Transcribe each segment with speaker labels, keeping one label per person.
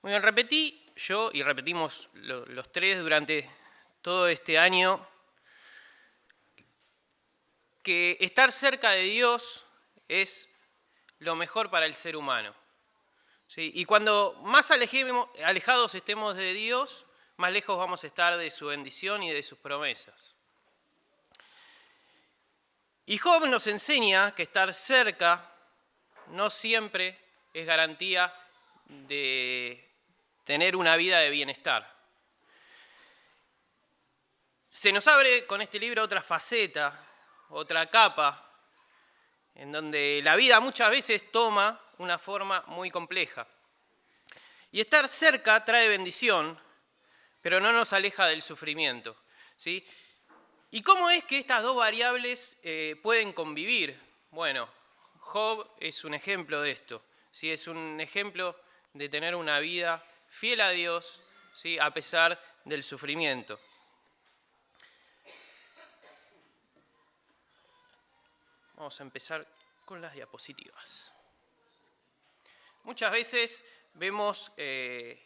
Speaker 1: Muy bien, repetí yo y repetimos los tres durante todo este año que estar cerca de Dios es lo mejor para el ser humano. ¿Sí? Y cuando más alejados estemos de Dios, más lejos vamos a estar de su bendición y de sus promesas. Y Job nos enseña que estar cerca no siempre es garantía de tener una vida de bienestar. Se nos abre con este libro otra faceta, otra capa, en donde la vida muchas veces toma una forma muy compleja. Y estar cerca trae bendición, pero no nos aleja del sufrimiento, ¿sí? ¿Y cómo es que estas dos variables pueden convivir? Bueno, Job es un ejemplo de esto, ¿sí? Es un ejemplo de tener una vida fiel a Dios, ¿sí? A pesar del sufrimiento. Vamos a empezar con las diapositivas. Muchas veces vemos que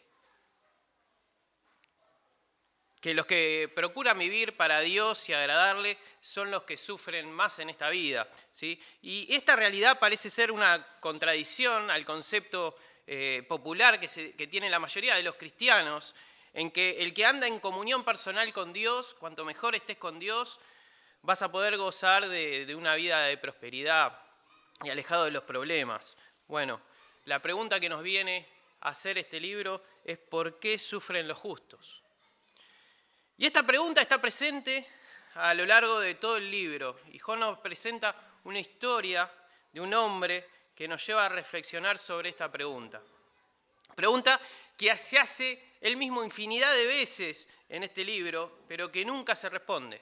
Speaker 1: los que procuran vivir para Dios y agradarle son los que sufren más en esta vida, ¿sí? Y esta realidad parece ser una contradicción al concepto popular que tiene la mayoría de los cristianos, en que el que anda en comunión personal con Dios, cuanto mejor estés con Dios, vas a poder gozar de una vida de prosperidad y alejado de los problemas. Bueno, la pregunta que nos viene a hacer este libro es ¿por qué sufren los justos? Y esta pregunta está presente a lo largo de todo el libro. Y Job nos presenta una historia de un hombre que nos lleva a reflexionar sobre esta pregunta. Pregunta que se hace él mismo infinidad de veces en este libro, pero que nunca se responde.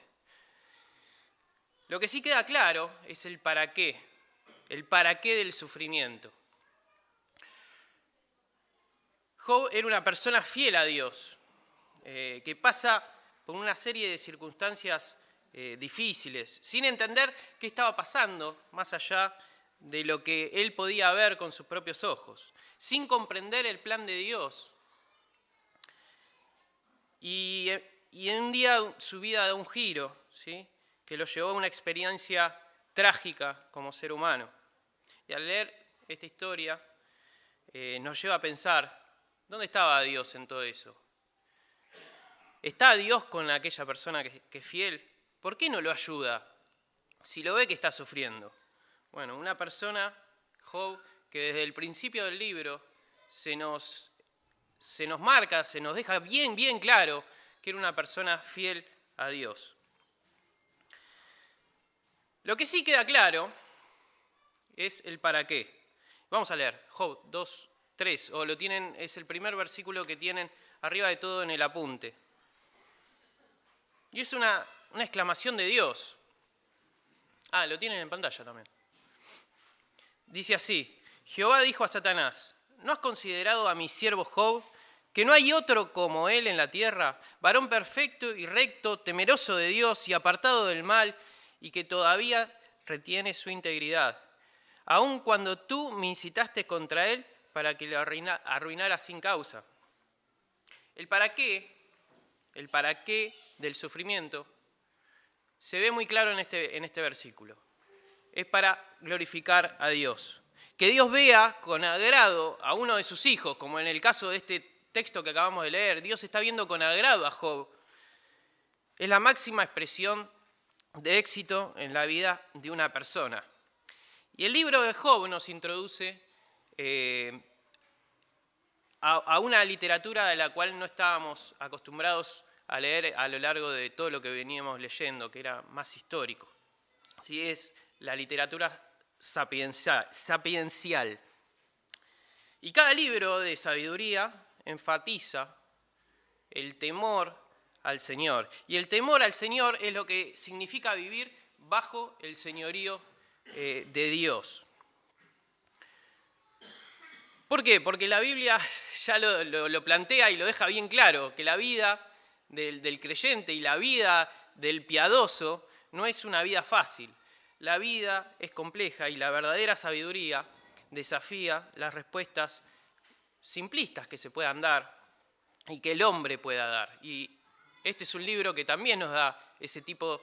Speaker 1: Lo que sí queda claro es el para qué del sufrimiento. Job era una persona fiel a Dios, que pasa por una serie de circunstancias difíciles, sin entender qué estaba pasando más allá de lo que él podía ver con sus propios ojos, sin comprender el plan de Dios. Y en un día su vida da un giro, ¿sí? Que lo llevó a una experiencia trágica como ser humano. Y al leer esta historia nos lleva a pensar, ¿dónde estaba Dios en todo eso? ¿Está Dios con aquella persona que es fiel? ¿Por qué no lo ayuda si lo ve que está sufriendo? Bueno, una persona, Job, que desde el principio del libro se nos marca, se nos deja bien claro que era una persona fiel a Dios. Lo que sí queda claro es el para qué. Vamos a leer Job 2:3, o lo tienen, es el primer versículo que tienen arriba de todo en el apunte. Y es una exclamación de Dios. Lo tienen en pantalla también. Dice así: Jehová dijo a Satanás: ¿no has considerado a mi siervo Job, que no hay otro como él en la tierra, varón perfecto y recto, temeroso de Dios y apartado del mal, y que todavía retiene su integridad? Aun cuando tú me incitaste contra él para que lo arruinara sin causa. El para qué del sufrimiento se ve muy claro en este versículo. Es para glorificar a Dios. Que Dios vea con agrado a uno de sus hijos, como en el caso de este texto que acabamos de leer. Dios está viendo con agrado a Job. Es la máxima expresión de éxito en la vida de una persona. Y el libro de Job nos introduce a una literatura de la cual no estábamos acostumbrados a leer a lo largo de todo lo que veníamos leyendo, que era más histórico. ¿Sí? Es la literatura sapiencial. Y cada libro de sabiduría enfatiza el temor al Señor. Y el temor al Señor es lo que significa vivir bajo el señorío de Dios. ¿Por qué? Porque la Biblia ya lo plantea y lo deja bien claro, que la vida del creyente y la vida del piadoso no es una vida fácil. La vida es compleja y la verdadera sabiduría desafía las respuestas simplistas que se puedan dar y que el hombre pueda dar. Y este es un libro que también nos da ese tipo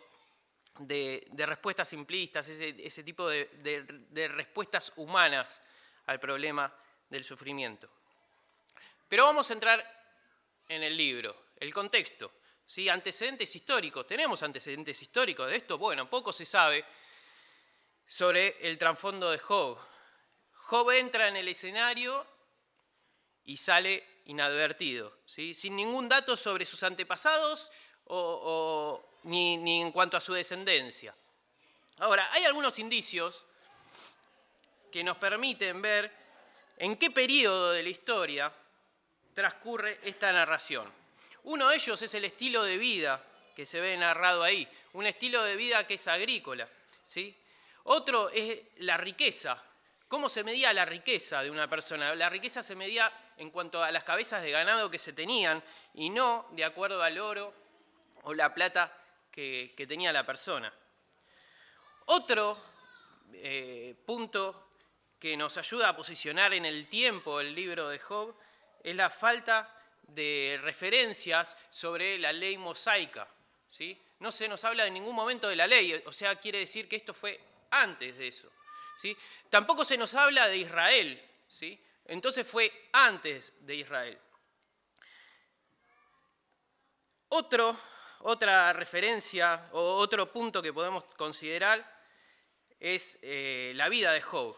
Speaker 1: de respuestas simplistas, ese tipo de respuestas humanas al problema del sufrimiento. Pero vamos a entrar en el libro, el contexto, ¿sí? Antecedentes históricos. ¿Tenemos antecedentes históricos de esto? Bueno, poco se sabe sobre el trasfondo de Job. Job entra en el escenario y sale inadvertido, ¿sí? Sin ningún dato sobre sus antepasados ni en cuanto a su descendencia. Ahora, hay algunos indicios que nos permiten ver en qué periodo de la historia transcurre esta narración. Uno de ellos es el estilo de vida que se ve narrado ahí, un estilo de vida que es agrícola, ¿sí? Otro es la riqueza. ¿Cómo se medía la riqueza de una persona? La riqueza se medía en cuanto a las cabezas de ganado que se tenían y no de acuerdo al oro o la plata que tenía la persona. Otro punto que nos ayuda a posicionar en el tiempo el libro de Job es la falta de referencias sobre la ley mosaica, ¿sí? No se nos habla en ningún momento de la ley, o sea, quiere decir que esto fue antes de eso, ¿sí? Tampoco se nos habla de Israel, ¿sí? Entonces fue antes de Israel. Otra referencia o otro punto que podemos considerar es la vida de Job.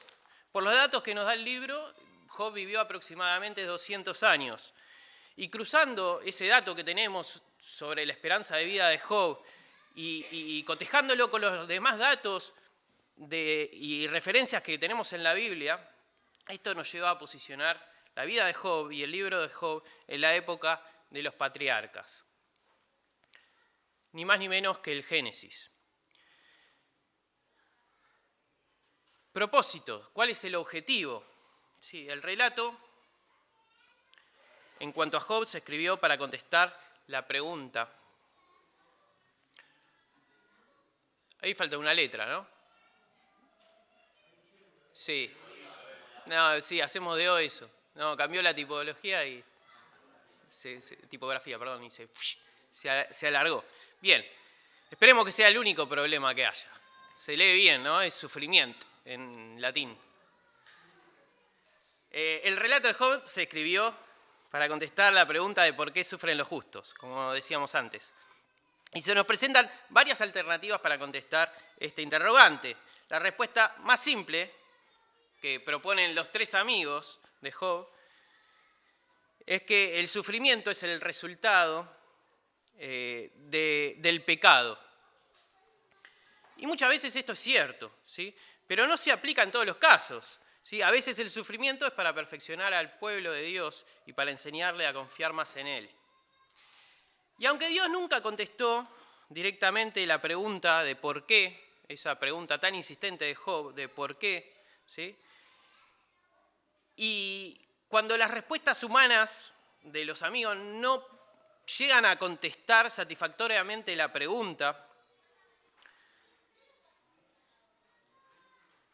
Speaker 1: Por los datos que nos da el libro, Job vivió aproximadamente 200 años. Y cruzando ese dato que tenemos sobre la esperanza de vida de Job y cotejándolo con los demás datos y referencias que tenemos en la Biblia, esto nos lleva a posicionar la vida de Job y el libro de Job en la época de los patriarcas. Ni más ni menos que el Génesis. Propósito, ¿cuál es el objetivo? Sí, el relato, en cuanto a Job, se escribió para contestar la pregunta. Ahí falta una letra, ¿no? Sí. No, sí, hacemos de O eso. No, cambió la tipología y... tipografía, perdón, y se alargó. Bien, esperemos que sea el único problema que haya. Se lee bien, ¿no? Es sufrimiento en latín. El relato de Job se escribió para contestar la pregunta de por qué sufren los justos, como decíamos antes. Y se nos presentan varias alternativas para contestar este interrogante. La respuesta más simple, que proponen los tres amigos de Job, es que el sufrimiento es el resultado del pecado. Y muchas veces esto es cierto, ¿sí? Pero no se aplica en todos los casos, ¿sí? A veces el sufrimiento es para perfeccionar al pueblo de Dios y para enseñarle a confiar más en Él. Y aunque Dios nunca contestó directamente la pregunta de por qué, esa pregunta tan insistente de Job, de por qué, ¿sí? Y cuando las respuestas humanas de los amigos no llegan a contestar satisfactoriamente la pregunta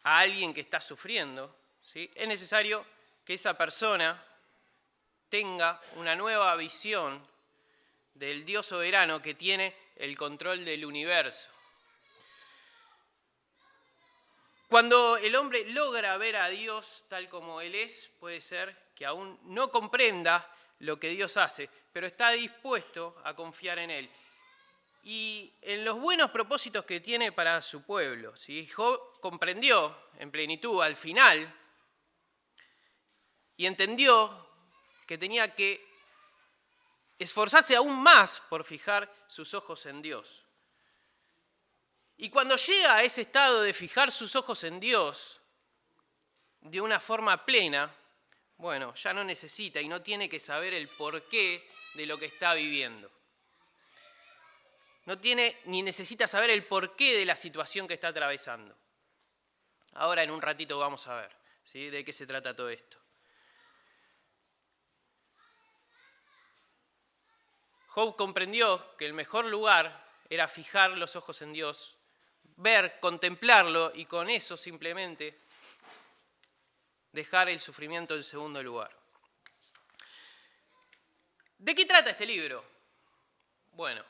Speaker 1: a alguien que está sufriendo, ¿sí? Es necesario que esa persona tenga una nueva visión del Dios soberano que tiene el control del universo. Cuando el hombre logra ver a Dios tal como Él es, puede ser que aún no comprenda lo que Dios hace, pero está dispuesto a confiar en Él y en los buenos propósitos que tiene para su pueblo. ¿Sí? Job comprendió en plenitud al final y entendió que tenía que esforzarse aún más por fijar sus ojos en Dios. Y cuando llega a ese estado de fijar sus ojos en Dios de una forma plena, bueno, ya no necesita y no tiene que saber el porqué de lo que está viviendo. No tiene ni necesita saber el porqué de la situación que está atravesando. Ahora en un ratito vamos a ver, ¿sí? De qué se trata todo esto. Job comprendió que el mejor lugar era fijar los ojos en Dios, ver, contemplarlo y con eso simplemente dejar el sufrimiento en segundo lugar. ¿De qué trata este libro? Bueno,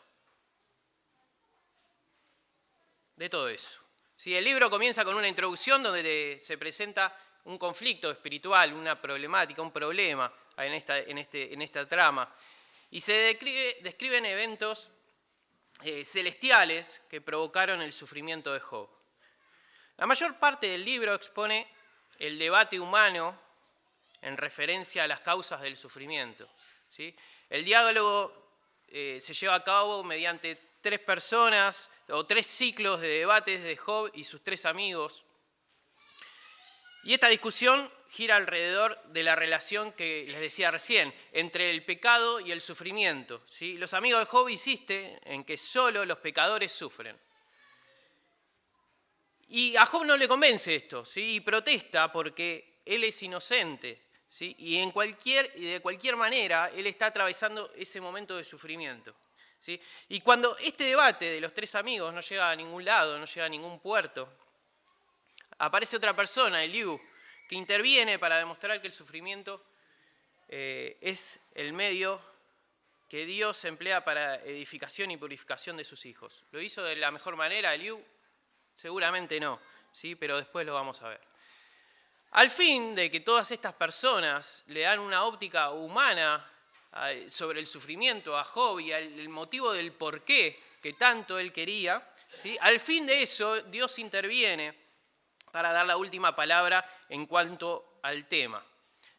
Speaker 1: de todo eso. ¿Sí? El libro comienza con una introducción donde se presenta un conflicto espiritual, una problemática, un problema en esta trama. Y se describen eventos celestiales que provocaron el sufrimiento de Job. La mayor parte del libro expone el debate humano en referencia a las causas del sufrimiento. ¿Sí? El diálogo se lleva a cabo mediante 3 personas o 3 ciclos de debates de Job y sus 3 amigos. Y esta discusión gira alrededor de la relación que les decía recién, entre el pecado y el sufrimiento. ¿Sí? Los amigos de Job insisten en que solo los pecadores sufren. Y a Job no le convence esto, ¿sí? Y protesta porque él es inocente, ¿sí? Y de cualquier manera él está atravesando ese momento de sufrimiento. ¿Sí? Y cuando este debate de los 3 amigos no llega a ningún lado, no llega a ningún puerto, aparece otra persona, Eliú, que interviene para demostrar que el sufrimiento es el medio que Dios emplea para edificación y purificación de sus hijos. ¿Lo hizo de la mejor manera Eliú? Seguramente no, ¿sí? Pero después lo vamos a ver. Al fin de que todas estas personas le dan una óptica humana sobre el sufrimiento a Job y el motivo del porqué que tanto él quería, ¿sí? Al fin de eso Dios interviene para dar la última palabra en cuanto al tema.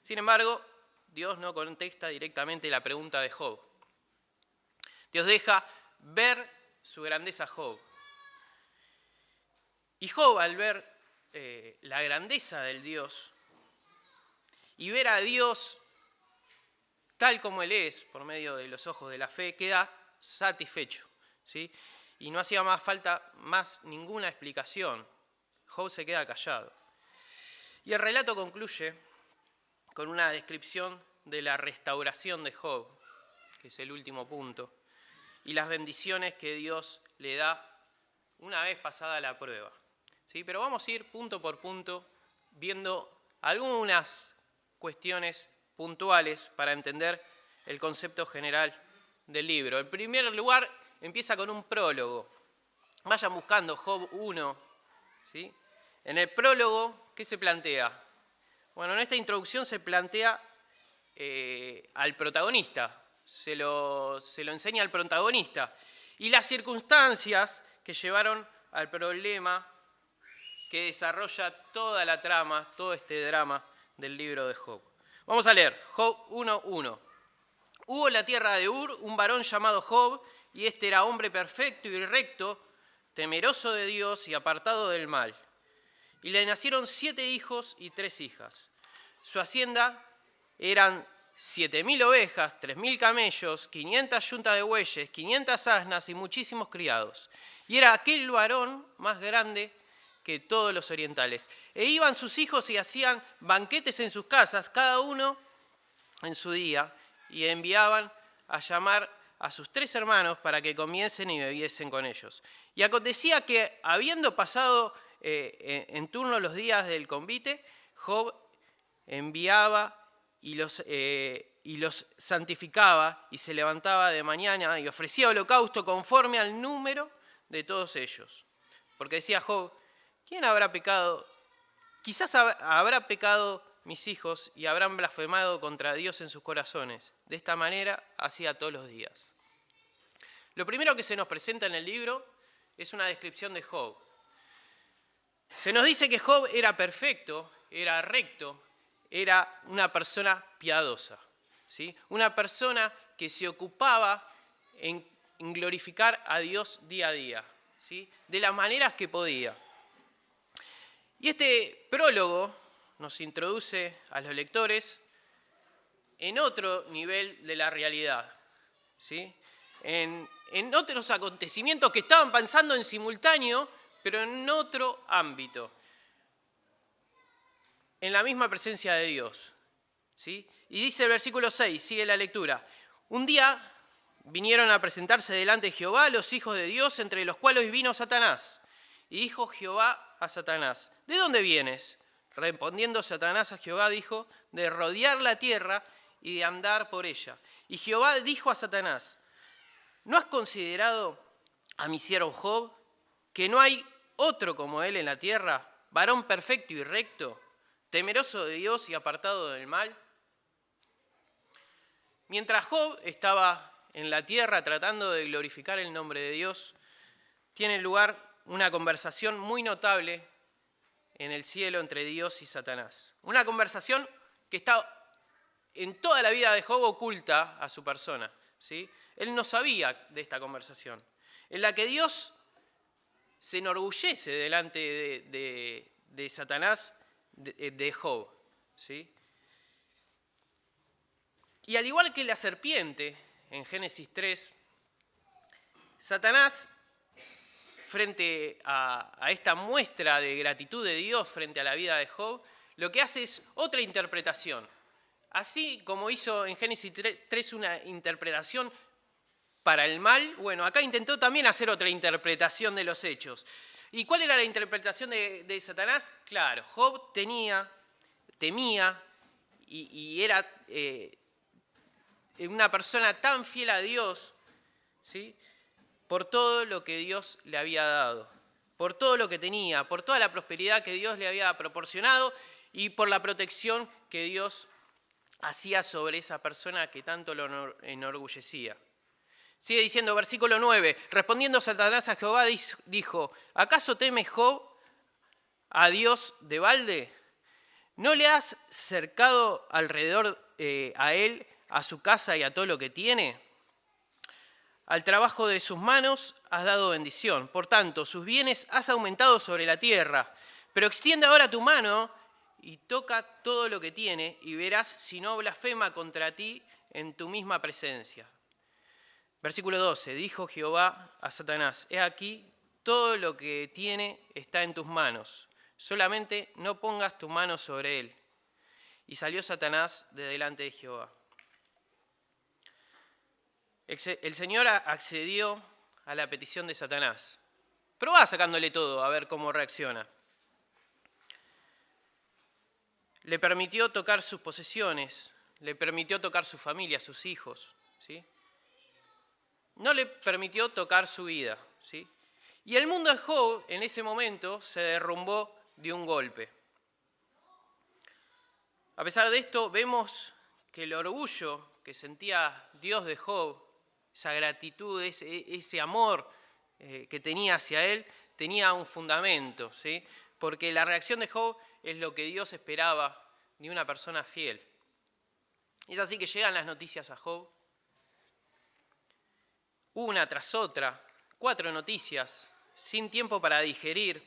Speaker 1: Sin embargo, Dios no contesta directamente la pregunta de Job. Dios deja ver su grandeza a Job. Y Job, al ver la grandeza del Dios y ver a Dios tal como Él es, por medio de los ojos de la fe, queda satisfecho, ¿sí? Y no hacía más falta ninguna explicación. Job se queda callado. Y el relato concluye con una descripción de la restauración de Job, que es el último punto, y las bendiciones que Dios le da una vez pasada la prueba. ¿Sí? Pero vamos a ir punto por punto viendo algunas cuestiones puntuales para entender el concepto general del libro. En primer lugar, empieza con un prólogo. Vayan buscando Job 1. ¿Sí? En el prólogo, ¿qué se plantea? Bueno, en esta introducción se plantea al protagonista, se lo enseña al protagonista y las circunstancias que llevaron al problema que desarrolla toda la trama, todo este drama del libro de Job. Vamos a leer Job 1:1. Hubo en la tierra de Ur un varón llamado Job, y este era hombre perfecto y recto, temeroso de Dios y apartado del mal. Y le nacieron 7 hijos y 3 hijas. Su hacienda eran 7.000 ovejas, 3.000 camellos, 500 yuntas de bueyes, 500 asnas y muchísimos criados. Y era aquel varón más grande que todos los orientales. E iban sus hijos y hacían banquetes en sus casas, cada uno en su día, y enviaban a llamar a sus 3 hermanos para que comiesen y bebiesen con ellos. Y acontecía que, habiendo pasado en turno los días del convite, Job enviaba y los santificaba, y se levantaba de mañana y ofrecía holocausto conforme al número de todos ellos. Porque decía Job, ¿quién habrá pecado? Quizás habrá pecado mis hijos y habrán blasfemado contra Dios en sus corazones. De esta manera hacía todos los días. Lo primero que se nos presenta en el libro es una descripción de Job. Se nos dice que Job era perfecto, era recto, era una persona piadosa, ¿sí? Una persona que se ocupaba en glorificar a Dios día a día, ¿sí? De las maneras que podía. Y este prólogo nos introduce a los lectores en otro nivel de la realidad, ¿sí? En otros acontecimientos que estaban pasando en simultáneo, pero en otro ámbito, en la misma presencia de Dios, ¿sí? Y dice el versículo 6, sigue la lectura. Un día vinieron a presentarse delante de Jehová los hijos de Dios, entre los cuales vino Satanás. Y dijo Jehová a Satanás, ¿de dónde vienes? Respondiendo Satanás a Jehová dijo, de rodear la tierra y de andar por ella. Y Jehová dijo a Satanás: ¿no has considerado a mi siervo Job, que no hay otro como él en la tierra, varón perfecto y recto, temeroso de Dios y apartado del mal? Mientras Job estaba en la tierra tratando de glorificar el nombre de Dios, tiene lugar una conversación muy notable en el cielo entre Dios y Satanás. Una conversación que está en toda la vida de Job oculta a su persona, ¿sí? Él no sabía de esta conversación, en la que Dios se enorgullece delante de Satanás, de Job, ¿sí? Y al igual que la serpiente, en Génesis 3, Satanás, frente a esta muestra de gratitud de Dios frente a la vida de Job, lo que hace es otra interpretación. Así como hizo en Génesis 3 una interpretación para el mal, bueno, acá intentó también hacer otra interpretación de los hechos. ¿Y cuál era la interpretación de Satanás? Claro, Job temía y era una persona tan fiel a Dios, ¿sí?, por todo lo que Dios le había dado, por todo lo que tenía, por toda la prosperidad que Dios le había proporcionado y por la protección que Dios hacía sobre esa persona que tanto lo enorgullecía. Sigue diciendo, versículo 9, respondiendo Satanás a Jehová, dijo: ¿acaso teme Job a Dios de balde? ¿No le has cercado alrededor a él, a su casa y a todo lo que tiene? Al trabajo de sus manos has dado bendición, por tanto, sus bienes has aumentado sobre la tierra. Pero extiende ahora tu mano y toca todo lo que tiene, y verás si no blasfema contra ti en tu misma presencia. Versículo 12, dijo Jehová a Satanás: he aquí, todo lo que tiene está en tus manos, solamente no pongas tu mano sobre él. Y salió Satanás de delante de Jehová. El Señor accedió a la petición de Satanás. Probá sacándole todo, a ver cómo reacciona. Le permitió tocar sus posesiones, le permitió tocar su familia, sus hijos, ¿sí? No le permitió tocar su vida, ¿sí? Y el mundo de Job en ese momento se derrumbó de un golpe. A pesar de esto, vemos que el orgullo que sentía Dios de Job, esa gratitud, ese amor que tenía hacia él, tenía un fundamento, ¿sí? Porque la reacción de Job es lo que Dios esperaba de una persona fiel. Es así que llegan las noticias a Job, una tras otra, 4 noticias, sin tiempo para digerir,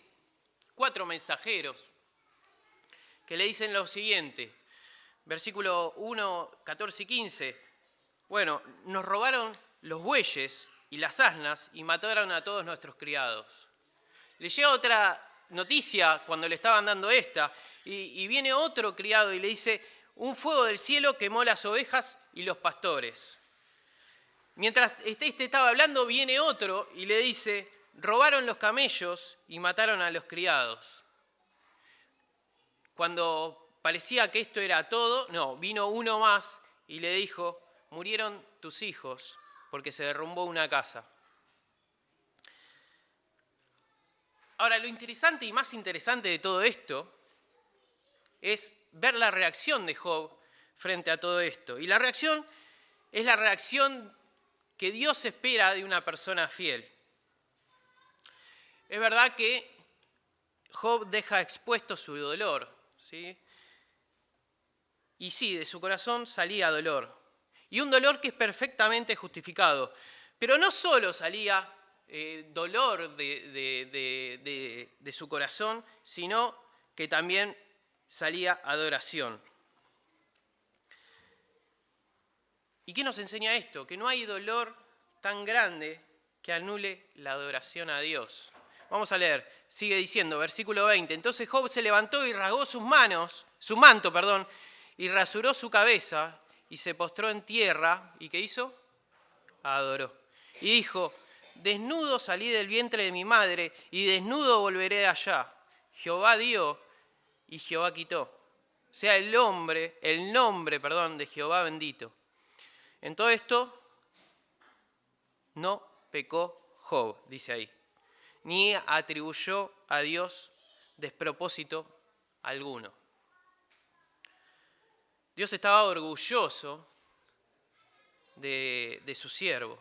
Speaker 1: 4 mensajeros que le dicen lo siguiente, versículo 1, 14 y 15, bueno, nos robaron los bueyes y las asnas y mataron a todos nuestros criados. Le llega otra noticia cuando le estaban dando esta, y viene otro criado y le dice: un fuego del cielo quemó las ovejas y los pastores. Mientras este estaba hablando, viene otro y le dice: robaron los camellos y mataron a los criados. Cuando parecía que esto era todo, no, vino uno más y le dijo: murieron tus hijos porque se derrumbó una casa. Ahora, lo interesante y más interesante de todo esto es ver la reacción de Job frente a todo esto. Y la reacción es la reacción que Dios espera de una persona fiel. Es verdad que Job deja expuesto su dolor, ¿sí? Y sí, de su corazón salía dolor. Y un dolor que es perfectamente justificado. Pero no solo salía dolor de su corazón, sino que también salía adoración. ¿Y qué nos enseña esto? Que no hay dolor tan grande que anule la adoración a Dios. Vamos a leer, sigue diciendo, versículo 20. Entonces Job se levantó y rasgó su manto, y rasuró su cabeza y se postró en tierra. ¿Y qué hizo? Adoró. Y dijo: desnudo salí del vientre de mi madre y desnudo volveré allá. Jehová dio y Jehová quitó. sea el nombre, de Jehová bendito. En todo esto no pecó Job, dice ahí, ni atribuyó a Dios despropósito alguno. Dios estaba orgulloso de su siervo.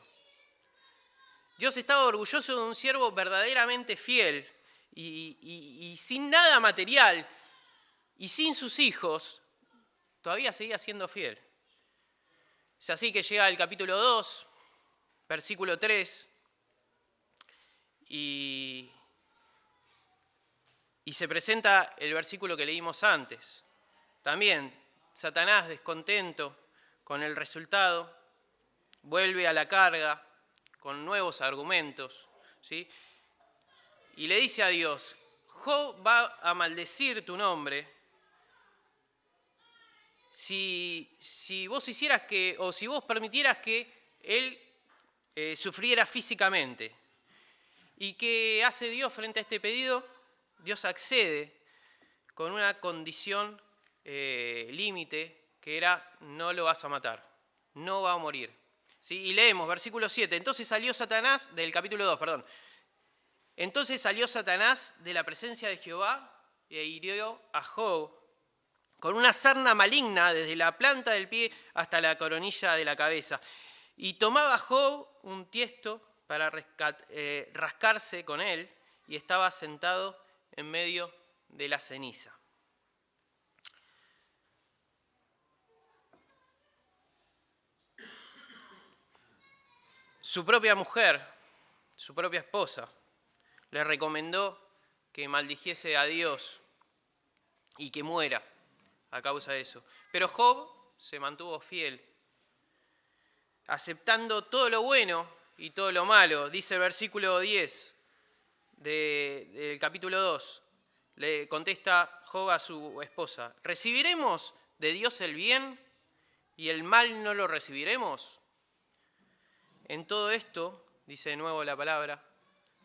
Speaker 1: Dios estaba orgulloso de un siervo verdaderamente fiel y sin nada material y sin sus hijos, todavía seguía siendo fiel. Es así que llega el capítulo 2, versículo 3, y se presenta el versículo que leímos antes. También Satanás, descontento con el resultado, vuelve a la carga con nuevos argumentos, ¿sí? Y le dice a Dios: Job va a maldecir tu nombre si vos hicieras que, o si vos permitieras que él sufriera físicamente. ¿Y qué hace Dios frente a este pedido? Dios accede con una condición límite, que era: no lo vas a matar, no va a morir. ¿Sí? Y leemos, versículo 7, entonces salió Satanás, del capítulo 2, perdón. Entonces salió Satanás de la presencia de Jehová e hirió a Job con una sarna maligna desde la planta del pie hasta la coronilla de la cabeza. Y tomaba Job un tiesto para rascarse con él, y estaba sentado en medio de la ceniza. Su propia mujer, su propia esposa, le recomendó que maldijese a Dios y que muera a causa de eso. Pero Job se mantuvo fiel, aceptando todo lo bueno y todo lo malo. Dice el versículo 10 del capítulo 2, le contesta Job a su esposa: ¿recibiremos de Dios el bien y el mal no lo recibiremos? En todo esto, dice de nuevo la palabra,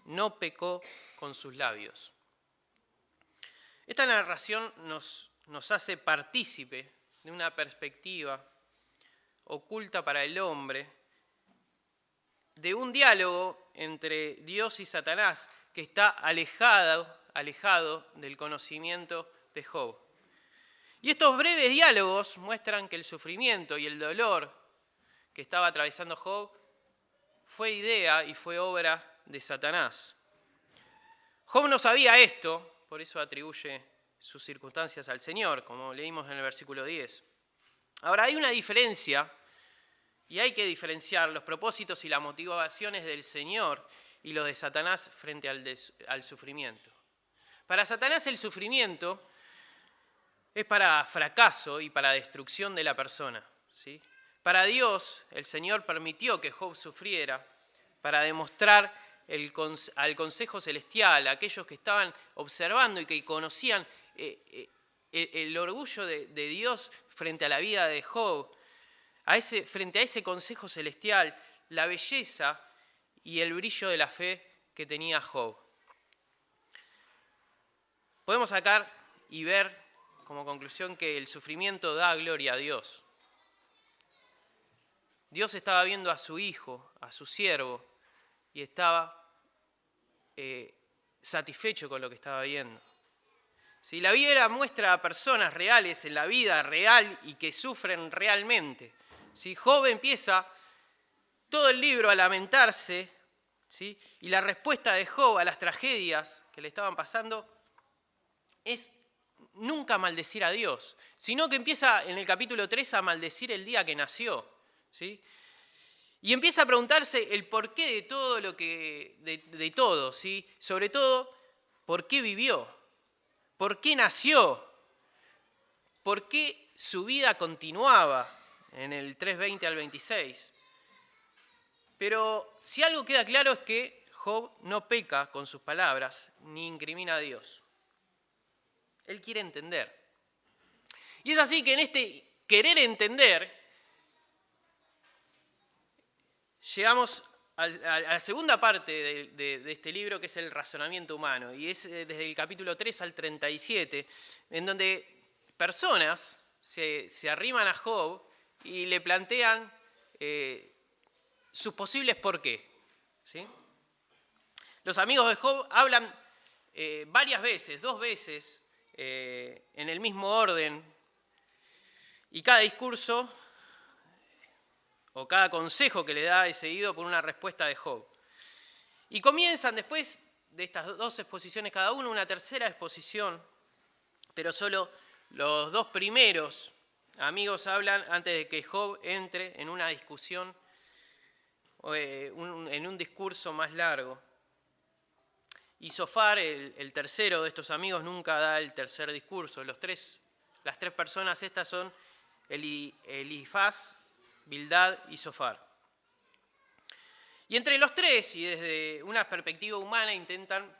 Speaker 1: no pecó con sus labios. Esta narración nos hace partícipe de una perspectiva oculta para el hombre, de un diálogo entre Dios y Satanás que está alejado del conocimiento de Job. Y estos breves diálogos muestran que el sufrimiento y el dolor que estaba atravesando Job fue idea y fue obra de Satanás. Job no sabía esto, por eso atribuye sus circunstancias al Señor, como leímos en el versículo 10. Ahora, hay una diferencia, y hay que diferenciar los propósitos y las motivaciones del Señor y los de Satanás frente al sufrimiento. Para Satanás el sufrimiento es para fracaso y para destrucción de la persona, ¿sí? Para Dios, el Señor permitió que Job sufriera para demostrar al consejo celestial, a aquellos que estaban observando y que conocían el orgullo de Dios frente a la vida de Job, frente a ese consejo celestial, la belleza y el brillo de la fe que tenía Job. Podemos sacar y ver como conclusión que el sufrimiento da gloria a Dios. Dios estaba viendo a su hijo, a su siervo, y estaba satisfecho con lo que estaba viendo. ¿Sí? La Biblia muestra a personas reales en la vida real y que sufren realmente. ¿Sí? Job empieza todo el libro a lamentarse, ¿sí? Y la respuesta de Job a las tragedias que le estaban pasando es nunca maldecir a Dios, sino que empieza en el capítulo 3 a maldecir el día que nació. ¿Sí? Y empieza a preguntarse el porqué de todo de todo, ¿sí? Sobre todo, ¿por qué vivió? ¿Por qué nació? ¿Por qué su vida continuaba? En el 3:20 al 26. Pero si algo queda claro es que Job no peca con sus palabras ni incrimina a Dios. Él quiere entender. Y es así que en este querer entender llegamos a la segunda parte de este libro, que es el razonamiento humano, y es desde el capítulo 3 al 37, en donde personas se arriman a Job y le plantean sus posibles por qué, ¿sí? Los amigos de Job hablan varias veces, 2 veces, en el mismo orden, y cada discurso o cada consejo que le da es seguido por una respuesta de Job. Y comienzan después de estas 2 exposiciones cada uno, una tercera exposición, pero solo los 2 primeros amigos hablan antes de que Job entre en una discusión, en un discurso más largo. Y Zofar, el tercero de estos amigos, nunca da el tercer discurso. Las 3 personas estas son Elifaz, Bildad y Zofar. Y entre los 3, y desde una perspectiva humana, intentan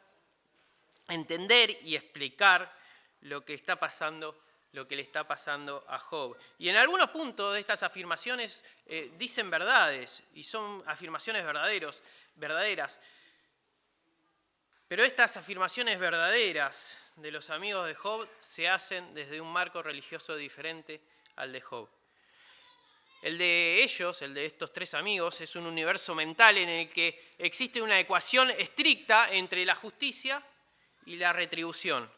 Speaker 1: entender y explicar lo que está pasando, lo que le está pasando a Job. Y en algunos puntos de estas afirmaciones dicen verdades, y son afirmaciones verdaderas. Pero estas afirmaciones verdaderas de los amigos de Job se hacen desde un marco religioso diferente al de Job. El de ellos, el de estos 3 amigos, es un universo mental en el que existe una ecuación estricta entre la justicia y la retribución.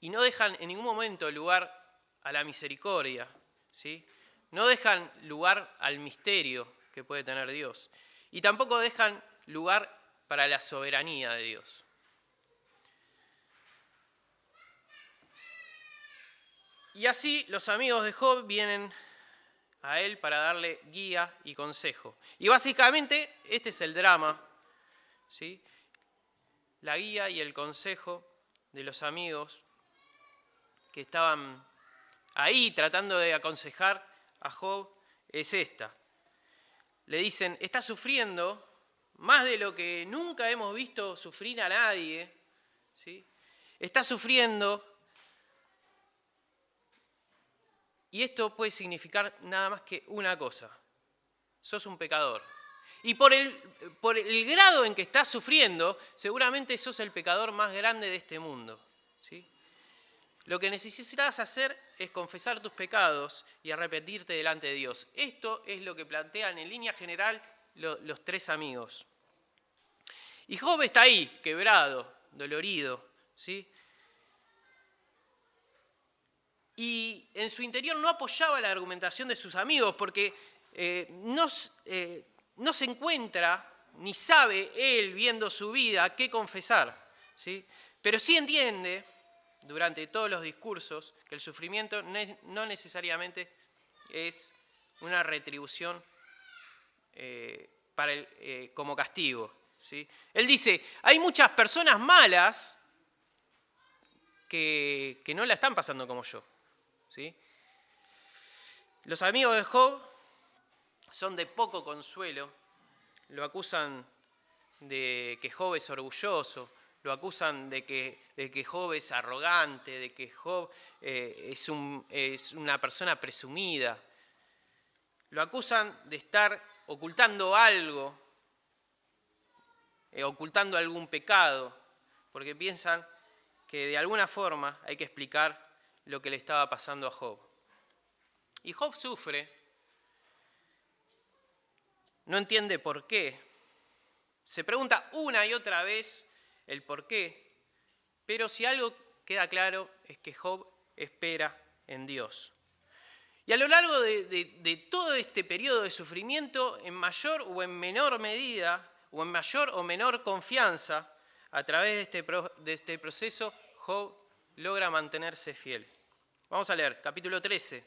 Speaker 1: Y no dejan en ningún momento lugar a la misericordia, ¿sí? No dejan lugar al misterio que puede tener Dios. Y tampoco dejan lugar para la soberanía de Dios. Y así los amigos de Job vienen a él para darle guía y consejo. Y básicamente este es el drama, ¿sí? La guía y el consejo de los amigos que estaban ahí tratando de aconsejar a Job es esta. Le dicen, está sufriendo más de lo que nunca hemos visto sufrir a nadie, ¿sí? Está sufriendo, y esto puede significar nada más que una cosa: sos un pecador. Y por el grado en que estás sufriendo, seguramente sos el pecador más grande de este mundo, ¿sí? Lo que necesitas hacer es confesar tus pecados y arrepentirte delante de Dios. Esto es lo que plantean en línea general los 3 amigos. Y Job está ahí, quebrado, dolorido, ¿sí? Y en su interior no apoyaba la argumentación de sus amigos porque no se encuentra, ni sabe él, viendo su vida, qué confesar, ¿sí? Pero sí entiende, durante todos los discursos, que el sufrimiento no necesariamente es una retribución como castigo, ¿sí? Él dice, hay muchas personas malas que no la están pasando como yo, ¿sí? Los amigos de Job son de poco consuelo, lo acusan de que Job es orgulloso, lo acusan de que Job es arrogante, de que Job es una persona presumida, lo acusan de estar ocultando algo, ocultando algún pecado, porque piensan que de alguna forma hay que explicar lo que le estaba pasando a Job. Y Job sufre, no entiende por qué, se pregunta una y otra vez el por qué, pero si algo queda claro es que Job espera en Dios. Y a lo largo de todo este periodo de sufrimiento, en mayor o en menor medida, o en mayor o menor confianza, a través de este proceso, Job logra mantenerse fiel. Vamos a leer, capítulo 13.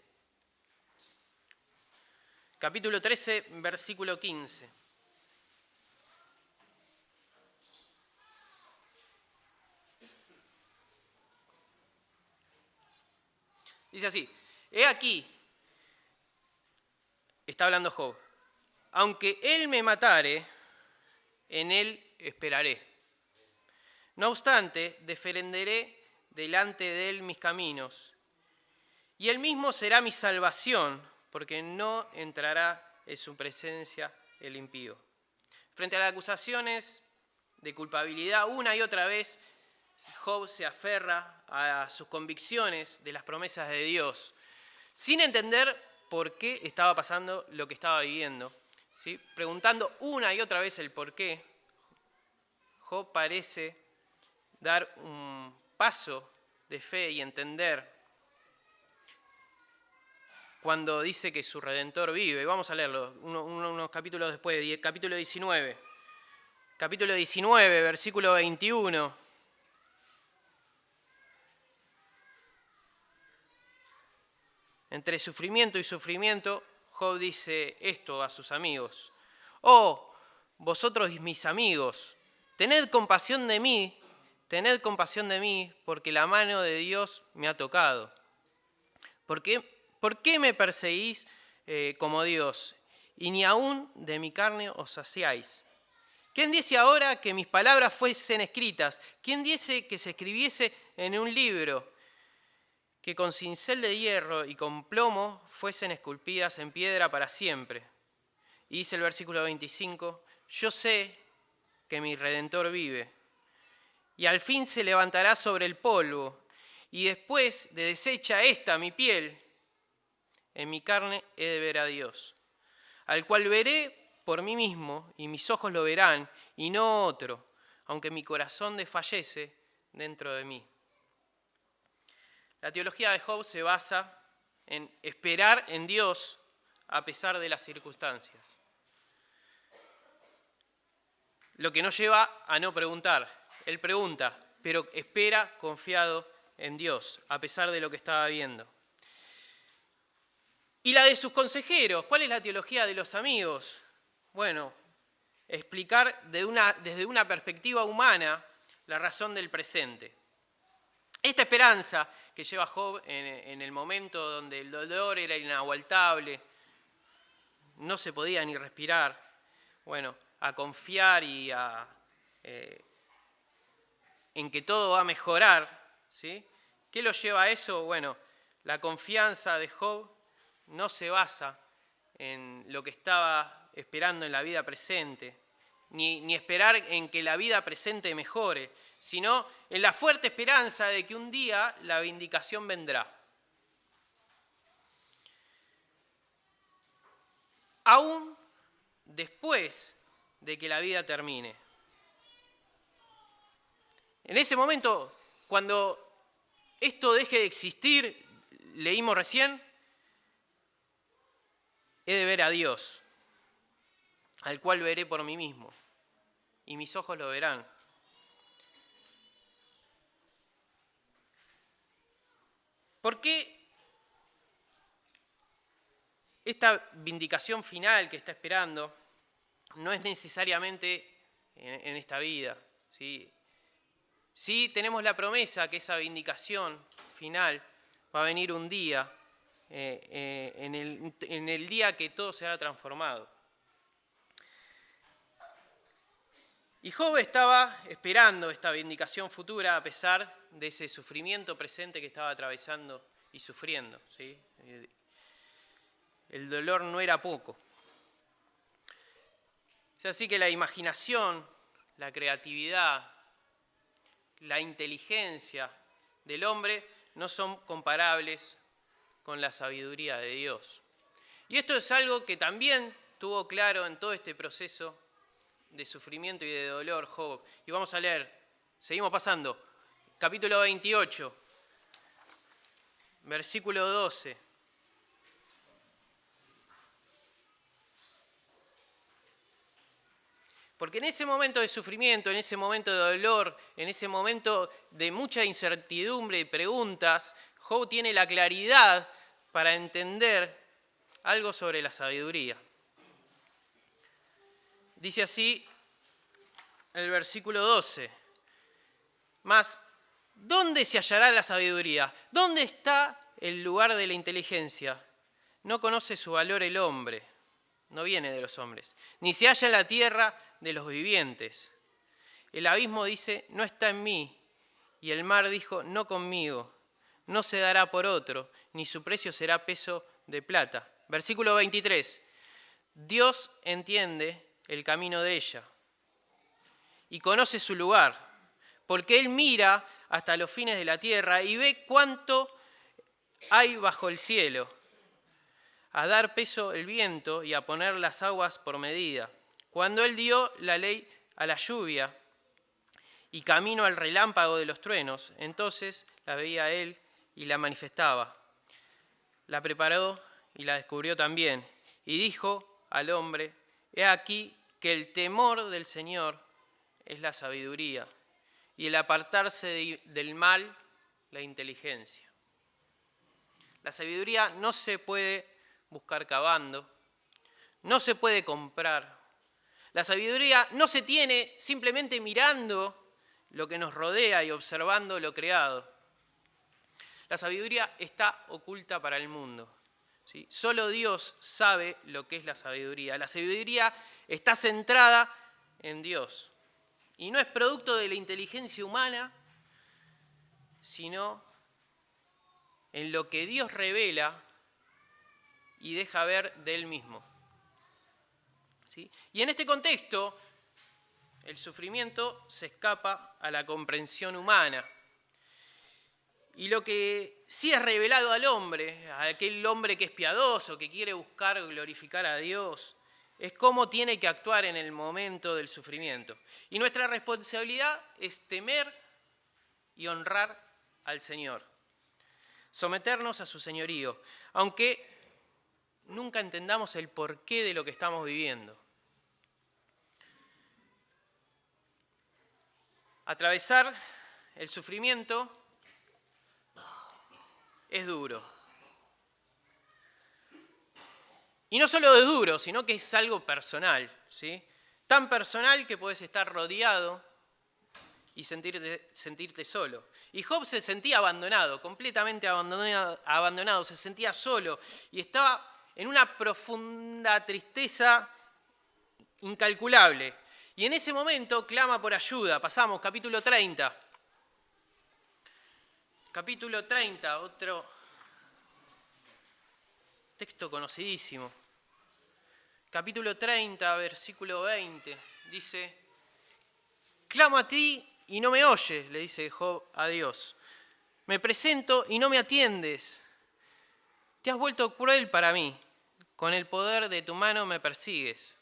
Speaker 1: Capítulo 13, versículo 15. Dice así, he aquí, está hablando Job, aunque él me matare, en él esperaré. No obstante, defenderé delante de él mis caminos, y él mismo será mi salvación, porque no entrará en su presencia el impío. Frente a las acusaciones de culpabilidad, una y otra vez Job se aferra a sus convicciones de las promesas de Dios, sin entender por qué estaba pasando lo que estaba viviendo, ¿sí? Preguntando una y otra vez el por qué, Job parece dar un paso de fe y entender cuando dice que su Redentor vive. Vamos a leerlo unos capítulos después, capítulo 19. Capítulo 19, versículo 21. Entre sufrimiento y sufrimiento, Job dice esto a sus amigos. Oh, vosotros mis amigos, tened compasión de mí, porque la mano de Dios me ha tocado. ¿Por qué me perseguís como Dios? Y ni aún de mi carne os saciáis. ¿Quién diese ahora que mis palabras fuesen escritas? ¿Quién diese que se escribiese en un libro? Que con cincel de hierro y con plomo fuesen esculpidas en piedra para siempre. Y dice el versículo 25, yo sé que mi Redentor vive, y al fin se levantará sobre el polvo, y después de deshecha esta mi piel, en mi carne he de ver a Dios, al cual veré por mí mismo, y mis ojos lo verán, y no otro, aunque mi corazón desfallece dentro de mí. La teología de Job se basa en esperar en Dios a pesar de las circunstancias. Lo que no lleva a no preguntar. Él pregunta, pero espera confiado en Dios, a pesar de lo que estaba viendo. ¿Y la de sus consejeros? ¿Cuál es la teología de los amigos? Bueno, explicar desde una perspectiva humana la razón del presente. Esta esperanza que lleva Job en el momento donde el dolor era inaguantable, no se podía ni respirar, bueno, a confiar y en que todo va a mejorar, ¿sí? ¿Qué lo lleva a eso? Bueno, la confianza de Job no se basa en lo que estaba esperando en la vida presente, ni esperar en que la vida presente mejore, sino en la fuerte esperanza de que un día la vindicación vendrá. Aún después de que la vida termine. En ese momento, cuando esto deje de existir, leímos recién, he de ver a Dios, al cual veré por mí mismo, y mis ojos lo verán. ¿Por qué esta vindicación final que está esperando no es necesariamente en esta vida? Sí, tenemos la promesa que esa vindicación final va a venir un día, en el día que todo será transformado. Y Job estaba esperando esta vindicación futura a pesar de ese sufrimiento presente que estaba atravesando y sufriendo, ¿sí? El dolor no era poco. Es así que la imaginación, la creatividad, la inteligencia del hombre no son comparables con la sabiduría de Dios. Y esto es algo que también tuvo claro en todo este proceso de sufrimiento y de dolor Job. Y vamos a leer, seguimos pasando, capítulo 28, versículo 12. Porque en ese momento de sufrimiento, en ese momento de dolor, en ese momento de mucha incertidumbre y preguntas, Job tiene la claridad para entender algo sobre la sabiduría. Dice así el versículo 12. Mas, ¿dónde se hallará la sabiduría? ¿Dónde está el lugar de la inteligencia? No conoce su valor el hombre, no viene de los hombres, ni se halla en la tierra de los vivientes. El abismo dice, no está en mí, y el mar dijo, no conmigo. No se dará por otro, ni su precio será peso de plata. Versículo 23. Dios entiende el camino de ella y conoce su lugar, porque Él mira hasta los fines de la tierra y ve cuánto hay bajo el cielo, a dar peso el viento y a poner las aguas por medida. Cuando Él dio la ley a la lluvia y camino al relámpago de los truenos, entonces la veía Él y la manifestaba. La preparó y la descubrió también. Y dijo al hombre: he aquí que el temor del Señor es la sabiduría, y el apartarse del mal, la inteligencia. La sabiduría no se puede buscar cavando, no se puede comprar. La sabiduría no se tiene simplemente mirando lo que nos rodea y observando lo creado. La sabiduría está oculta para el mundo, ¿sí? Solo Dios sabe lo que es la sabiduría. La sabiduría está centrada en Dios y no es producto de la inteligencia humana, sino en lo que Dios revela y deja ver de Él mismo, ¿sí? Y en este contexto, el sufrimiento se escapa a la comprensión humana. Y lo que sí es revelado al hombre, a aquel hombre que es piadoso, que quiere buscar glorificar a Dios, es cómo tiene que actuar en el momento del sufrimiento. Y nuestra responsabilidad es temer y honrar al Señor, someternos a su señorío, aunque nunca entendamos el porqué de lo que estamos viviendo. Atravesar el sufrimiento es duro. Y no solo es duro, sino que es algo personal, ¿sí? Tan personal que podés estar rodeado y sentirte solo. Y Job se sentía abandonado, completamente abandonado, se sentía solo y estaba en una profunda tristeza incalculable. Y en ese momento clama por ayuda. Pasamos, capítulo 30. Capítulo 30, otro texto conocidísimo. Capítulo 30, versículo 20, dice: clamo a ti y no me oyes, le dice Job a Dios. Me presento y no me atiendes. Te has vuelto cruel para mí. Con el poder de tu mano me persigues.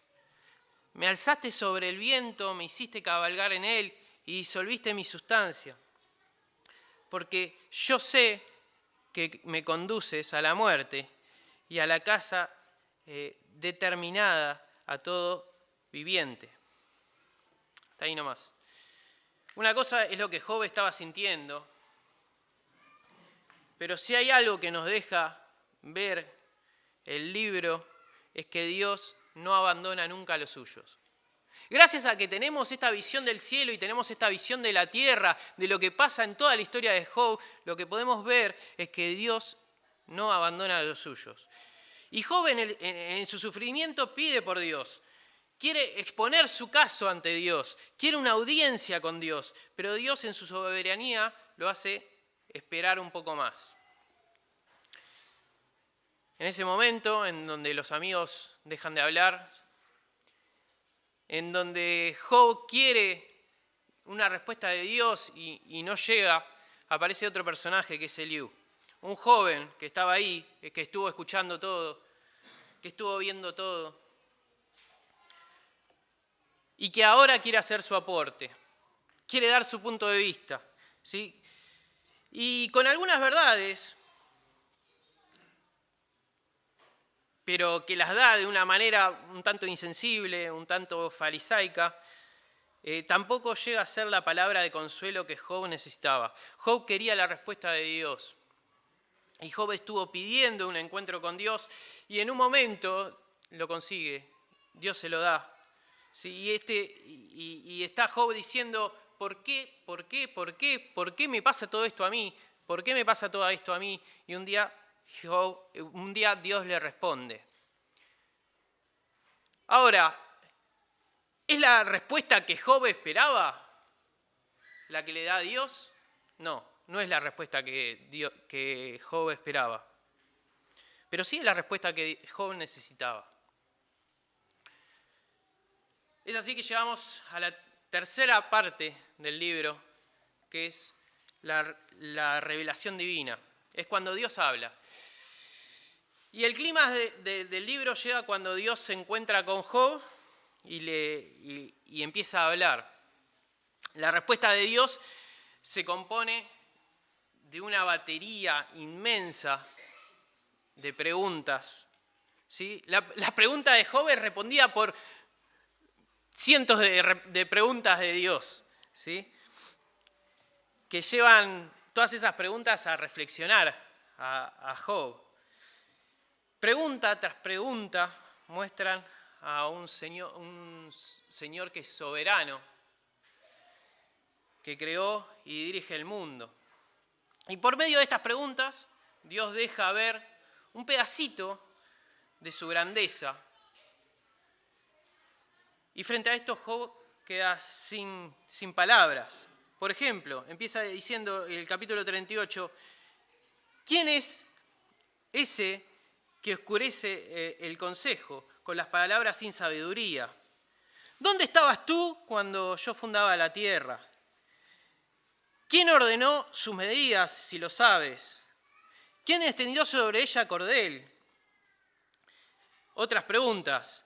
Speaker 1: Me alzaste sobre el viento, me hiciste cabalgar en él y disolviste mi sustancia. Porque yo sé que me conduces a la muerte y a la casa determinada a todo viviente. Está ahí nomás. Una cosa es lo que Job estaba sintiendo, pero si hay algo que nos deja ver el libro es que Dios no abandona nunca a los suyos. Gracias a que tenemos esta visión del cielo y tenemos esta visión de la tierra, de lo que pasa en toda la historia de Job, lo que podemos ver es que Dios no abandona a los suyos. Y Job en su sufrimiento pide por Dios, quiere exponer su caso ante Dios, quiere una audiencia con Dios, pero Dios en su soberanía lo hace esperar un poco más. En ese momento en donde los amigos dejan de hablar, en donde Job quiere una respuesta de Dios y no llega, aparece otro personaje que es Eliú. Un joven que estaba ahí, que estuvo escuchando todo, que estuvo viendo todo, y que ahora quiere hacer su aporte, quiere dar su punto de vista, ¿sí? Y con algunas verdades, pero que las da de una manera un tanto insensible, un tanto farisaica, tampoco llega a ser la palabra de consuelo que Job necesitaba. Job quería la respuesta de Dios. Y Job estuvo pidiendo un encuentro con Dios y en un momento lo consigue. Dios se lo da. ¿Sí? Y está Job diciendo: ¿por qué? ¿Por qué? ¿Por qué? ¿Por qué me pasa todo esto a mí? ¿Por qué me pasa todo esto a mí? Y un día Dios le responde. Ahora, ¿es la respuesta que Job esperaba la que le da Dios? No, no es la respuesta que Job esperaba. Pero sí es la respuesta que Job necesitaba. Es así que llegamos a la tercera parte del libro, que es la revelación divina. Es cuando Dios habla. Y el clima del libro llega cuando Dios se encuentra con Job y empieza a hablar. La respuesta de Dios se compone de una batería inmensa de preguntas. ¿Sí? La pregunta de Job es respondida por cientos de preguntas de Dios, ¿sí? Que llevan todas esas preguntas a reflexionar a Job. Pregunta tras pregunta muestran a un señor que es soberano, que creó y dirige el mundo. Y por medio de estas preguntas, Dios deja ver un pedacito de su grandeza. Y frente a esto, Job queda sin palabras. Por ejemplo, empieza diciendo el capítulo 38, ¿quién es ese que oscurece el consejo con las palabras sin sabiduría? ¿Dónde estabas tú cuando yo fundaba la tierra? ¿Quién ordenó sus medidas, si lo sabes? ¿Quién extendió sobre ella cordel? Otras preguntas.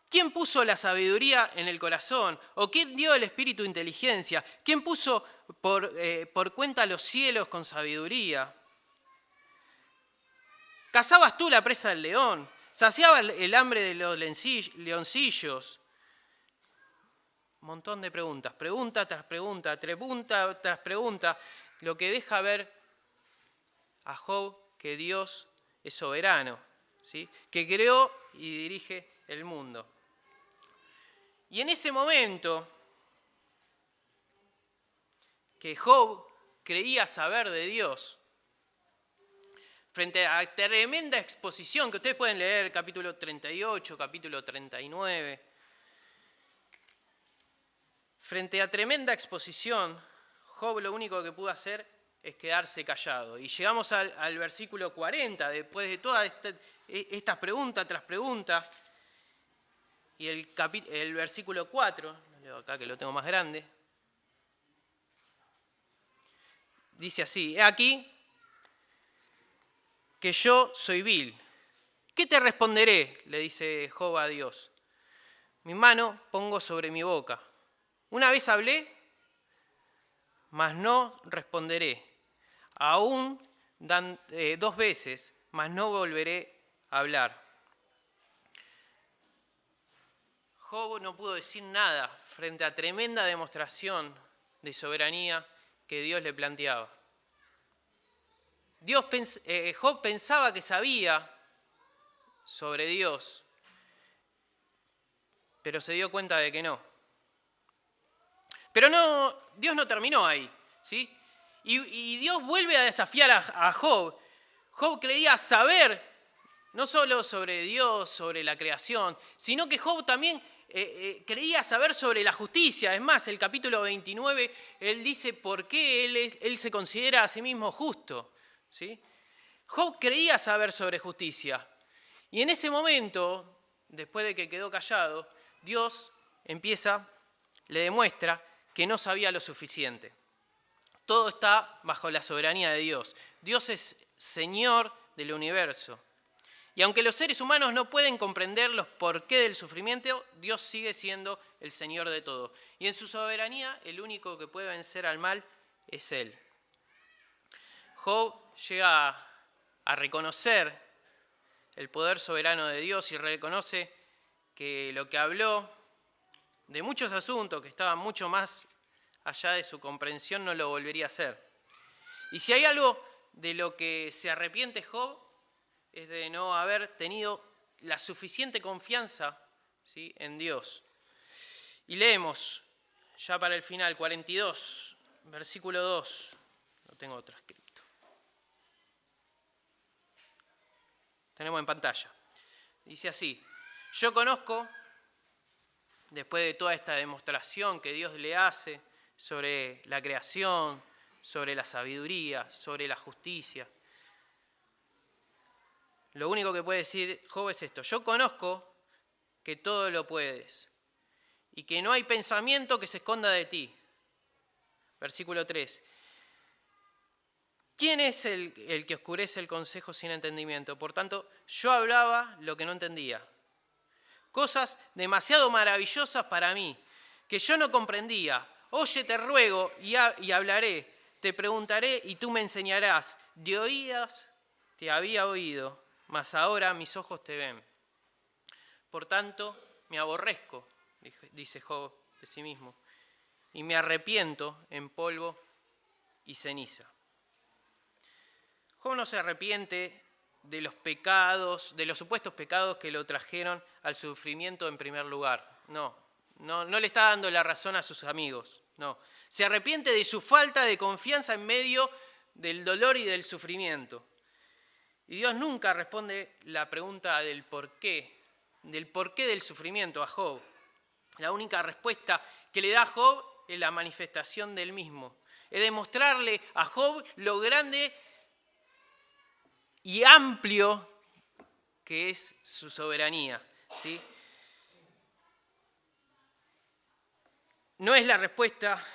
Speaker 1: ¿Quién puso la sabiduría en el corazón? ¿O quién dio el espíritu inteligencia? ¿Quién puso por cuenta los cielos con sabiduría? ¿Cazabas tú la presa del león? ¿Saciaba el hambre de los leoncillos? Un montón de preguntas, pregunta tras pregunta, pregunta tras pregunta, lo que deja ver a Job que Dios es soberano, ¿sí? Que creó y dirige el mundo. Y en ese momento que Job creía saber de Dios, frente a tremenda exposición, que ustedes pueden leer capítulo 38, capítulo 39, frente a tremenda exposición, Job lo único que pudo hacer es quedarse callado. Y llegamos al versículo 40, después de todas estas preguntas tras preguntas, y el versículo 4, lo leo acá que lo tengo más grande, dice así, he aquí que yo soy vil. ¿Qué te responderé? Le dice Job a Dios. Mi mano pongo sobre mi boca. Una vez hablé, mas no responderé. Aún dos veces, mas no volveré a hablar. Job no pudo decir nada frente a tremenda demostración de soberanía que Dios le planteaba. Job pensaba que sabía sobre Dios, pero se dio cuenta de que no. Pero Dios no terminó ahí, ¿sí? Y Dios vuelve a desafiar a Job. Job creía saber no solo sobre Dios, sobre la creación, sino que Job también creía saber sobre la justicia. Es más, el capítulo 29, él dice por qué él se considera a sí mismo justo, ¿sí? Job creía saber sobre justicia. Y en ese momento, después de que quedó callado, Dios le demuestra que no sabía lo suficiente. Todo está bajo la soberanía de Dios. Dios es Señor del universo. Y aunque los seres humanos no pueden comprender los porqués del sufrimiento, Dios sigue siendo el Señor de todo. Y en su soberanía, el único que puede vencer al mal es Él. Job llega a reconocer el poder soberano de Dios y reconoce que lo que habló de muchos asuntos que estaban mucho más allá de su comprensión no lo volvería a hacer. Y si hay algo de lo que se arrepiente Job, es de no haber tenido la suficiente confianza, ¿sí?, en Dios. Y leemos, ya para el final, 42, versículo 2. No tengo transcripto. Tenemos en pantalla. Dice así, yo conozco, después de toda esta demostración que Dios le hace sobre la creación, sobre la sabiduría, sobre la justicia, lo único que puede decir Job es esto, yo conozco que todo lo puedes y que no hay pensamiento que se esconda de ti. Versículo 3. ¿Quién es el que oscurece el consejo sin entendimiento? Por tanto, yo hablaba lo que no entendía. Cosas demasiado maravillosas para mí, que yo no comprendía. Oye, te ruego y hablaré. Te preguntaré y tú me enseñarás. De oídas te había oído, mas ahora mis ojos te ven. Por tanto, me aborrezco, dice Job de sí mismo, y me arrepiento en polvo y ceniza. Job no se arrepiente de los pecados, de los supuestos pecados que lo trajeron al sufrimiento en primer lugar. No le está dando la razón a sus amigos. No. Se arrepiente de su falta de confianza en medio del dolor y del sufrimiento. Y Dios nunca responde la pregunta del porqué del sufrimiento a Job. La única respuesta que le da a Job es la manifestación del mismo. Es demostrarle a Job lo grande y amplio que es su soberanía, ¿sí? No es la respuesta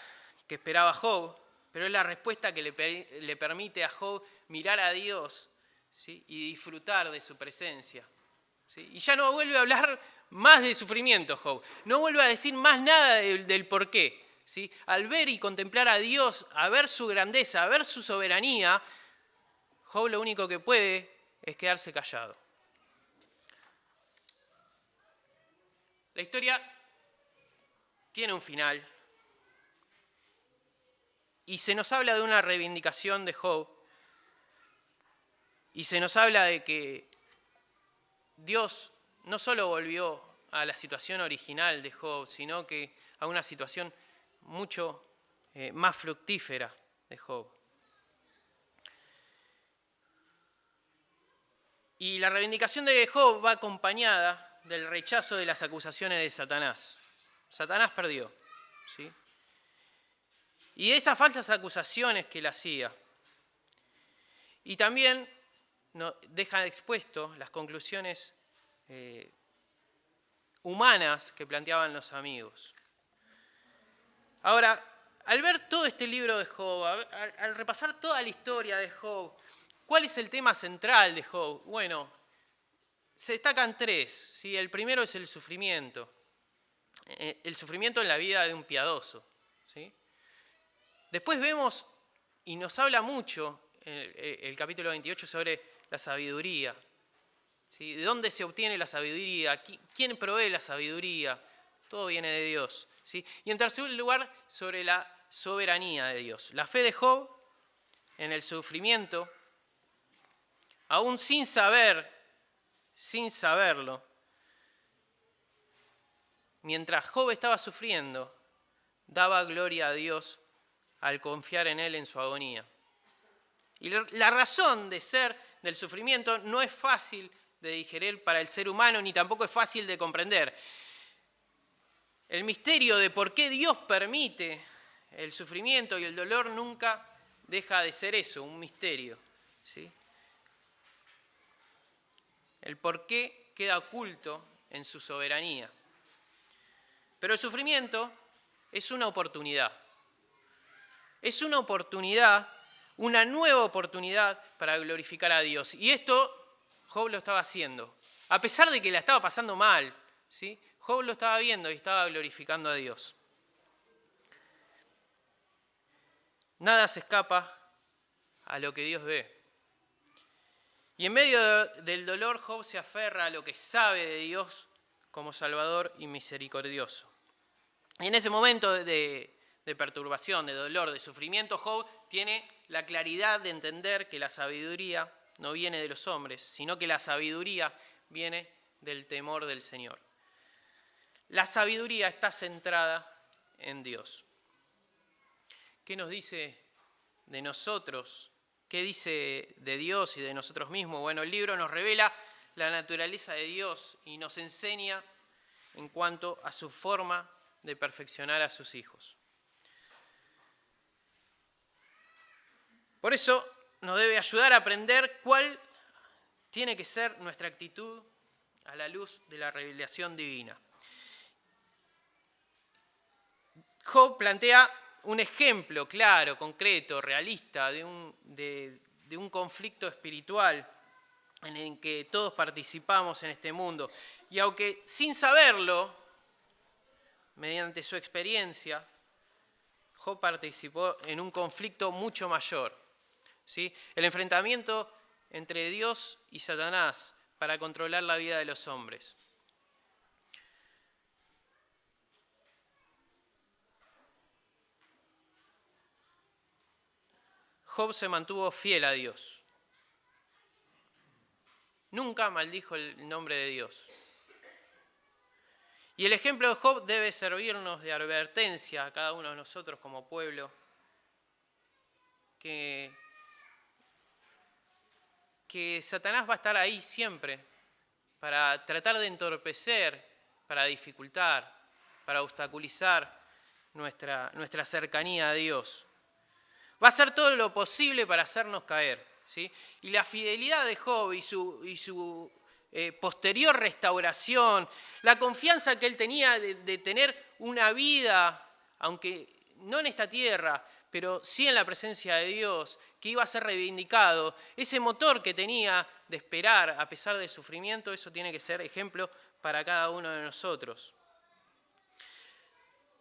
Speaker 1: que esperaba Job, pero es la respuesta que le permite a Job mirar a Dios, ¿sí? Y disfrutar de su presencia, ¿sí? Y ya no vuelve a hablar más de sufrimiento Job, no vuelve a decir más nada del porqué, ¿sí? Al ver y contemplar a Dios, a ver su grandeza, a ver su soberanía, Job lo único que puede es quedarse callado. La historia tiene un final y se nos habla de una reivindicación de Job y se nos habla de que Dios no solo volvió a la situación original de Job, sino que a una situación mucho más fructífera de Job. Y la reivindicación de Job va acompañada del rechazo de las acusaciones de Satanás. Satanás perdió, ¿sí? Y de esas falsas acusaciones que él hacía. Y también deja expuesto las conclusiones humanas que planteaban los amigos. Ahora, al ver todo este libro de Job, al repasar toda la historia de Job, ¿cuál es el tema central de Job? Bueno, se destacan tres, ¿sí? El primero es el sufrimiento en la vida de un piadoso, ¿sí? Después vemos, y nos habla mucho el capítulo 28 sobre la sabiduría, ¿sí? ¿De dónde se obtiene la sabiduría? ¿Quién provee la sabiduría? Todo viene de Dios, ¿sí? Y en tercer lugar, sobre la soberanía de Dios. La fe de Job en el sufrimiento, aún sin saberlo, mientras Job estaba sufriendo, daba gloria a Dios al confiar en Él en su agonía. Y la razón de ser del sufrimiento no es fácil de digerir para el ser humano, ni tampoco es fácil de comprender. El misterio de por qué Dios permite el sufrimiento y el dolor nunca deja de ser eso, un misterio, ¿sí? El por qué queda oculto en su soberanía. Pero el sufrimiento es una oportunidad. Es una oportunidad, una nueva oportunidad para glorificar a Dios. Y esto Job lo estaba haciendo. A pesar de que la estaba pasando mal, ¿sí? Job lo estaba viendo y estaba glorificando a Dios. Nada se escapa a lo que Dios ve. Y en medio del dolor, Job se aferra a lo que sabe de Dios como Salvador y misericordioso. Y en ese momento de perturbación, de dolor, de sufrimiento, Job tiene la claridad de entender que la sabiduría no viene de los hombres, sino que la sabiduría viene del temor del Señor. La sabiduría está centrada en Dios. ¿Qué nos dice de nosotros? ¿Qué dice de Dios y de nosotros mismos? Bueno, el libro nos revela la naturaleza de Dios y nos enseña en cuanto a su forma de perfeccionar a sus hijos. Por eso nos debe ayudar a aprender cuál tiene que ser nuestra actitud a la luz de la revelación divina. Job plantea un ejemplo claro, concreto, realista de un conflicto espiritual en el que todos participamos en este mundo. Y aunque sin saberlo, mediante su experiencia, Job participó en un conflicto mucho mayor, ¿sí? El enfrentamiento entre Dios y Satanás para controlar la vida de los hombres. Job se mantuvo fiel a Dios. Nunca maldijo el nombre de Dios. Y el ejemplo de Job debe servirnos de advertencia a cada uno de nosotros como pueblo, que Satanás va a estar ahí siempre para tratar de entorpecer, para dificultar, para obstaculizar nuestra cercanía a Dios. Va a hacer todo lo posible para hacernos caer, ¿sí? Y la fidelidad de Job y su posterior restauración, la confianza que él tenía de tener una vida, aunque no en esta tierra, pero sí en la presencia de Dios, que iba a ser reivindicado, ese motor que tenía de esperar a pesar del sufrimiento, eso tiene que ser ejemplo para cada uno de nosotros.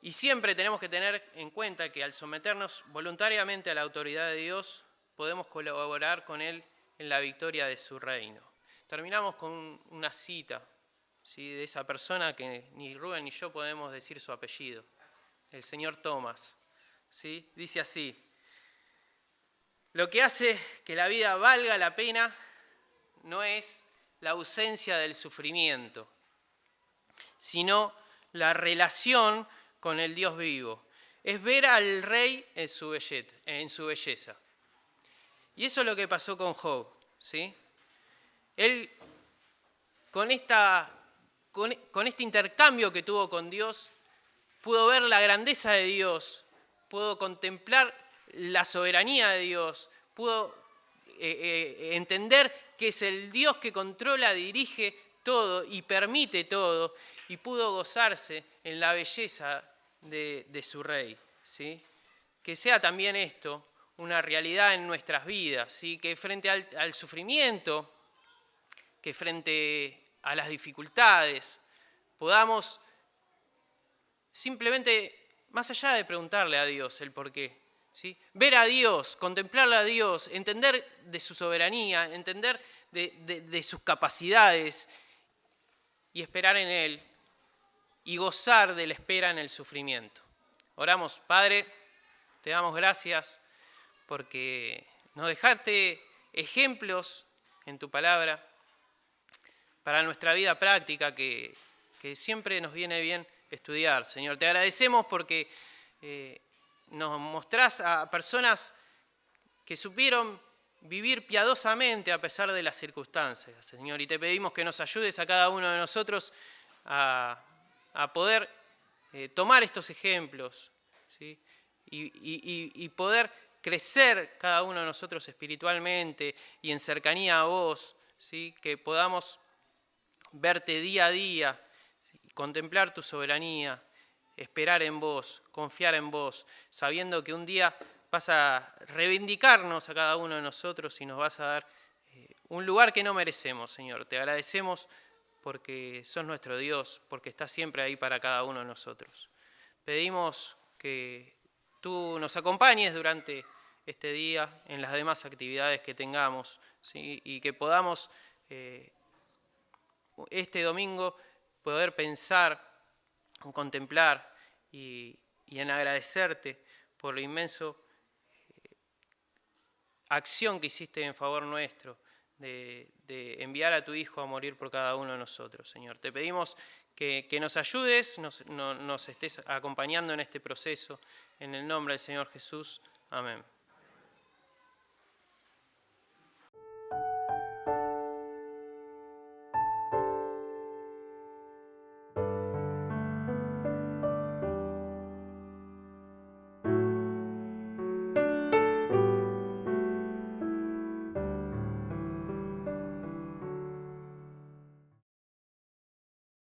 Speaker 1: Y siempre tenemos que tener en cuenta que al someternos voluntariamente a la autoridad de Dios, podemos colaborar con Él en la victoria de su reino. Terminamos con una cita, ¿sí?, de esa persona que ni Rubén ni yo podemos decir su apellido, el señor Thomas, ¿sí? Dice así: lo que hace que la vida valga la pena no es la ausencia del sufrimiento, sino la relación con el Dios vivo. Es ver al rey en su belleza. Y eso es lo que pasó con Job, ¿sí? Él, con este intercambio que tuvo con Dios, pudo ver la grandeza de Dios, pudo contemplar la soberanía de Dios, pudo entender que es el Dios que controla, dirige todo y permite todo, y pudo gozarse en la belleza de su rey, ¿sí? Que sea también esto una realidad en nuestras vidas, ¿sí? Que frente al sufrimiento, que frente a las dificultades, podamos simplemente, más allá de preguntarle a Dios el porqué, ¿sí?, ver a Dios, contemplarle a Dios, entender de su soberanía, entender de sus capacidades y esperar en Él y gozar de la espera en el sufrimiento. Oramos. Padre, te damos gracias porque nos dejaste ejemplos en tu palabra para nuestra vida práctica que siempre nos viene bien estudiar. Señor, te agradecemos porque nos mostrás a personas que supieron vivir piadosamente a pesar de las circunstancias, Señor, y te pedimos que nos ayudes a cada uno de nosotros a poder tomar estos ejemplos, ¿sí?, y poder crecer cada uno de nosotros espiritualmente y en cercanía a vos, ¿sí?, que podamos verte día a día, contemplar tu soberanía, esperar en vos, confiar en vos, sabiendo que un día vas a reivindicarnos a cada uno de nosotros y nos vas a dar un lugar que no merecemos, Señor. Te agradecemos porque sos nuestro Dios, porque estás siempre ahí para cada uno de nosotros. Pedimos que tú nos acompañes durante este día en las demás actividades que tengamos, ¿sí?, y que podamos este domingo poder pensar, contemplar y en agradecerte por la inmensa acción que hiciste en favor nuestro de enviar a tu Hijo a morir por cada uno de nosotros, Señor. Te pedimos que nos ayudes, nos estés acompañando en este proceso. En el nombre del Señor Jesús. Amén.